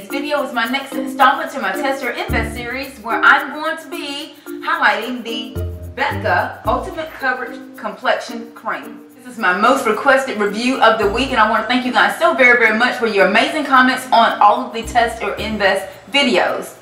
video is my next installment to my Test or Invest series, where I'm going to be highlighting the BECCA Ultimate Coverage Complexion Cream. This is my most requested review of the week, and I want to thank you guys so very much for your amazing comments on all of the Test or Invest videos.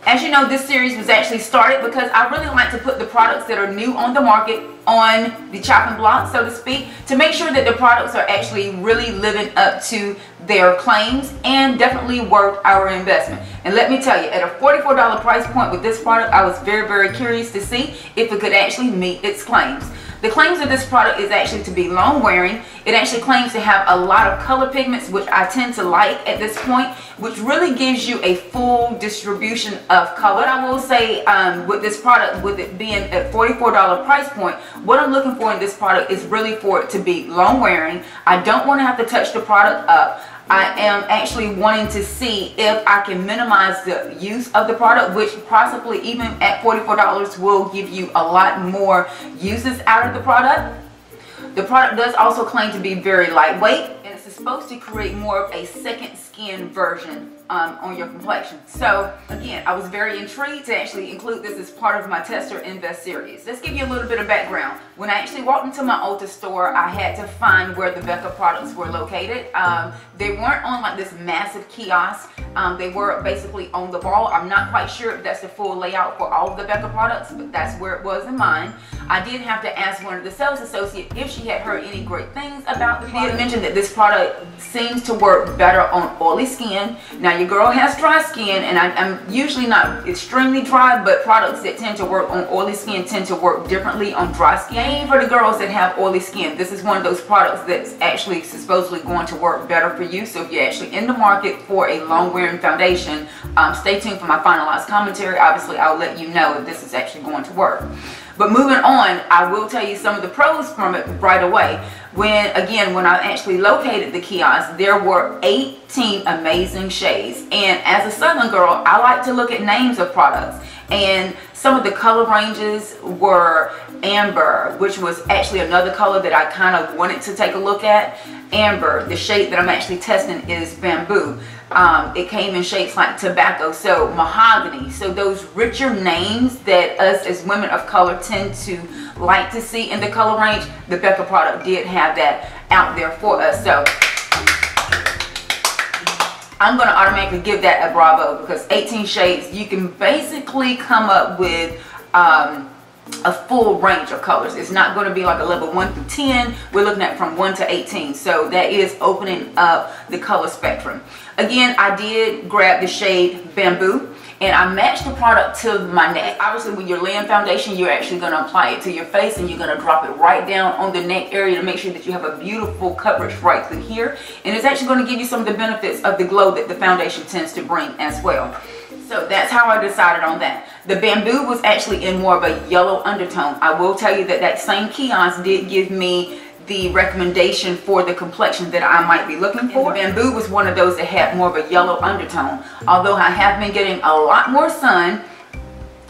As you know, this series was actually started because I really like to put the products that are new on the market on the chopping block, so to speak, to make sure that the products are actually really living up to their claims and definitely worth our investment. And let me tell you, at a $44 price point with this product, I was very curious to see if it could actually meet its claims. The claims of this product is actually to be long wearing. It actually claims to have a lot of color pigments, which I tend to like at this point, which really gives you a full distribution of color. What I will say with this product, with it being at $44 price point, what I'm looking for in this product is really for it to be long wearing. I don't want to have to touch the product up. I am actually wanting to see if I can minimize the use of the product, which possibly even at $44 will give you a lot more uses out of the product. The product does also claim to be very lightweight, and it's supposed to create more of a second skin version on your complexion. So again, I was very intrigued to actually include this as part of my Test or Invest series. Let's give you a little bit of background. When I actually walked into my Ulta store, I had to find where the BECCA products were located. They weren't on like this massive kiosk. They were basically on the wall. I'm not quite sure if that's the full layout for all of the BECCA products, but that's where it was in mine. I did have to ask one of the sales associates if she had heard any great things about the product. She did mention that this product seems to work better on oily skin. Now, your girl has dry skin, and I'm usually not extremely dry, but products that tend to work on oily skin tend to work differently on dry skin. And for the girls that have oily skin, this is one of those products that's actually supposedly going to work better for you. So if you're actually in the market for a long wearing foundation, stay tuned for my finalized commentary. Obviously, I'll let you know if this is actually going to work. But moving on, I will tell you some of the pros from it right away. When I actually located the kiosk, there were 18 amazing shades. And as a Southern girl, I like to look at names of products. And some of the color ranges were amber, which was actually another color that I kind of wanted to take a look at. Amber, the shade that I'm actually testing is bamboo. It came in shades like tobacco, so mahogany. So those richer names that us as women of color tend to like to see in the color range, the BECCA product did have that out there for us. So I'm going to automatically give that a bravo, because 18 shades, you can basically come up with a full range of colors. It's not going to be like a level 1 through 10. We're looking at from 1 to 18. So that is opening up the color spectrum. Again, I did grab the shade bamboo, and I matched the product to my neck. Obviously, when you're laying foundation, you're actually going to apply it to your face, and you're going to drop it right down on the neck area to make sure that you have a beautiful coverage right through here. And it's actually going to give you some of the benefits of the glow that the foundation tends to bring as well. So that's how I decided on that. The bamboo was actually in more of a yellow undertone. I will tell you that that same kiosk did give me the recommendation for the complexion that I might be looking for. And the bamboo was one of those that had more of a yellow undertone. Although I have been getting a lot more sun,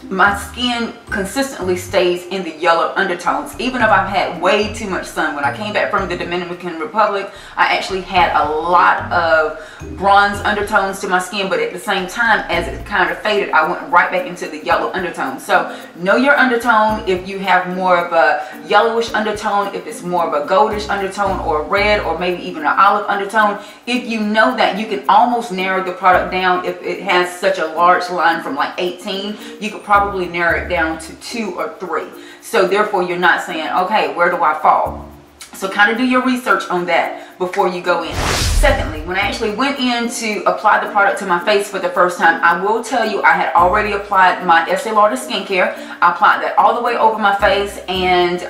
my skin consistently stays in the yellow undertones, even if I've had way too much sun. When I came back from the Dominican Republic, I actually had a lot of bronze undertones to my skin, but at the same time, as it kind of faded, I went right back into the yellow undertone. So know your undertone. If you have more of a yellowish undertone, if it's more of a goldish undertone, or red, or maybe even an olive undertone, if you know that, you can almost narrow the product down. If it has such a large line from like 18, you could probably narrow it down to 2 or 3. So therefore, you're not saying, okay, where do I fall? So kind of do your research on that before you go in. Secondly, when I actually went in to apply the product to my face for the first time, I will tell you I had already applied my Estee Lauder skincare. I applied that all the way over my face, and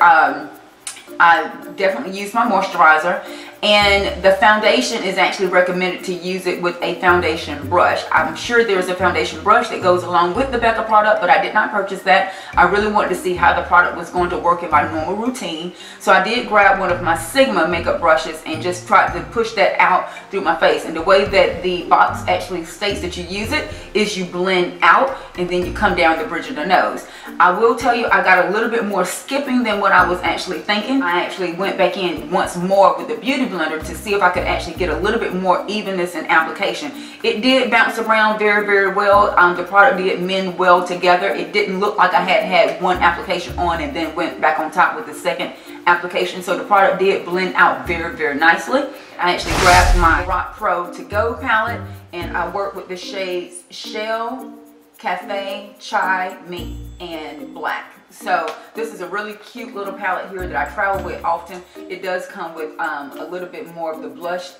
I definitely used my moisturizer. And the foundation is actually recommended to use it with a foundation brush. I'm sure there's a foundation brush that goes along with the BECCA product, but I did not purchase that. I really wanted to see how the product was going to work in my normal routine. So I did grab one of my Sigma makeup brushes and just tried to push that out through my face. And the way that the box actually states that you use it is you blend out and then you come down the bridge of the nose. I will tell you, I got a little bit more skipping than what I was actually thinking. I actually went back in once more with the Beauty blender to see if I could actually get a little bit more evenness in application. It did bounce around very, very well. The product did mend well together. It didn't look like I had one application on and then went back on top with the second application. So the product did blend out very, very nicely. I actually grabbed my Rock Pro To Go palette and I worked with the shades Shell, Cafe, Chai, Mint, and Black. So this is a really cute little palette here that I travel with often. It does come with a little bit more of the blush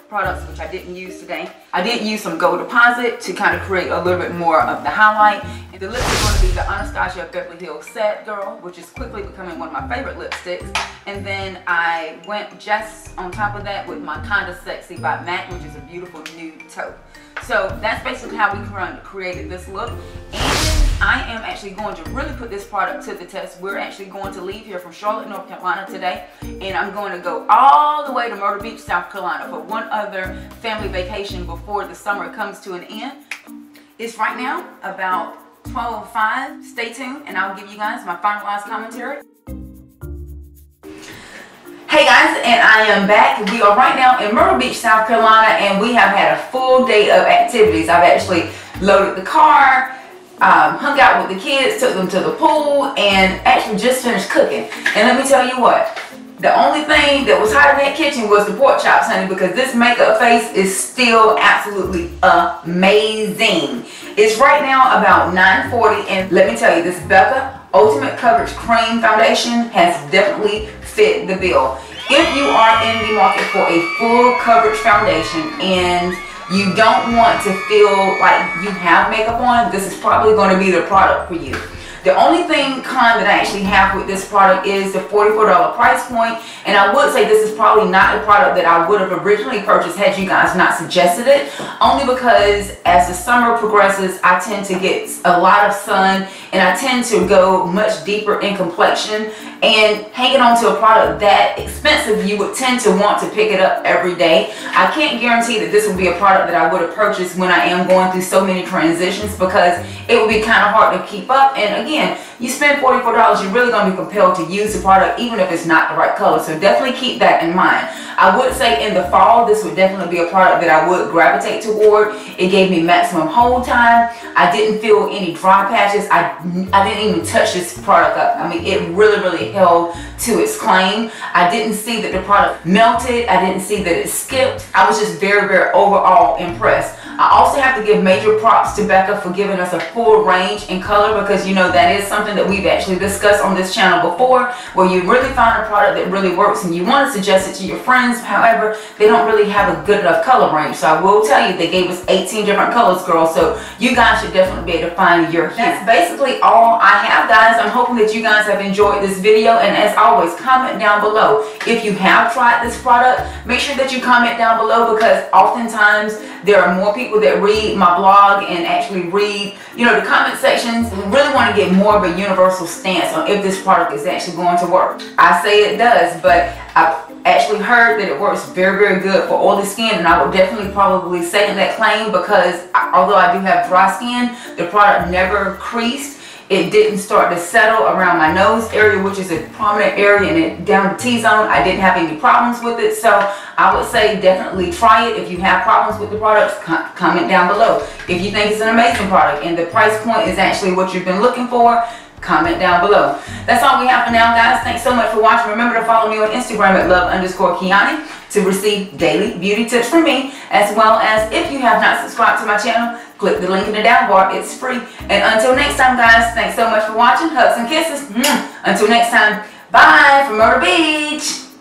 products, which I didn't use today. I did use some Gold Deposit to kind of create a little bit more of the highlight. And the lip is going to be the Anastasia Beverly Hills Sad Girl, which is quickly becoming one of my favorite lipsticks. And then I went just on top of that with my Kinda Sexy by MAC, which is a beautiful nude taupe. So that's basically how we created this look. And I am actually going to really put this product to the test. We're actually going to leave here from Charlotte, North Carolina today, and I'm going to go all the way to Myrtle Beach, South Carolina for one other family vacation before the summer comes to an end. It's right now about 12:05. Stay tuned and I'll give you guys my finalized commentary. Hey guys, and I am back. We are right now in Myrtle Beach, South Carolina, and we have had a full day of activities. I've actually loaded the car, hung out with the kids, took them to the pool, and actually just finished cooking. And let me tell you what, the only thing that was hot in that kitchen was the pork chops, honey, because this makeup face is still absolutely amazing. It's right now about 9:40, and let me tell you, this BECCA Ultimate Coverage Cream Foundation has definitely fit the bill. If you are in the market for a full coverage foundation and you don't want to feel like you have makeup on, this is probably going to be the product for you. The only con that I actually have with this product is the $44 price point, and I would say this is probably not a product that I would have originally purchased had you guys not suggested it, only because as the summer progresses I tend to get a lot of sun and I tend to go much deeper in complexion, and hanging on to a product that expensive you would tend to want to pick it up every day. I can't guarantee that this will be a product that I would have purchased when I am going through so many transitions, because it would be kind of hard to keep up. And again, you spend $44, you're really going to be compelled to use the product even if it's not the right color. So definitely keep that in mind. I would say in the fall, this would definitely be a product that I would gravitate toward. It gave me maximum hold time. I didn't feel any dry patches. I didn't even touch this product up. I mean, it really held to its claim. I didn't see that the product melted. I didn't see that it skipped. I was just very overall impressed. I also have to give major props to BECCA for giving us a full range in color, because you know that is something that we've actually discussed on this channel before, where you really find a product that really works and you want to suggest it to your friends. However, they don't really have a good enough color range. So I will tell you, they gave us 18 different colors, girls, so you guys should definitely be able to find your hue. That's basically all I have, guys. I'm hoping that you guys have enjoyed this video, and as always, comment down below. If you have tried this product, make sure that you comment down below, because oftentimes there are more people that read my blog and actually read, you know, the comment sections. We really want to get more of a universal stance on if this product is actually going to work. I say it does, but I've actually heard that it works very good for oily skin, and I would definitely probably second that claim, because although I do have dry skin, the product never creased. It didn't start to settle around my nose area, which is a prominent area, and it down the T-zone. I didn't have any problems with it, so I would say definitely try it. If you have problems with the products, comment down below. If you think it's an amazing product and the price point is actually what you've been looking for, comment down below. That's all we have for now, guys. Thanks so much for watching. Remember to follow me on Instagram at love_Kiani to receive daily beauty tips from me, as well as if you have not subscribed to my channel, click the link in the down bar. It's free. And until next time, guys, thanks so much for watching. Hugs and kisses. Until next time, bye from Myrtle Beach.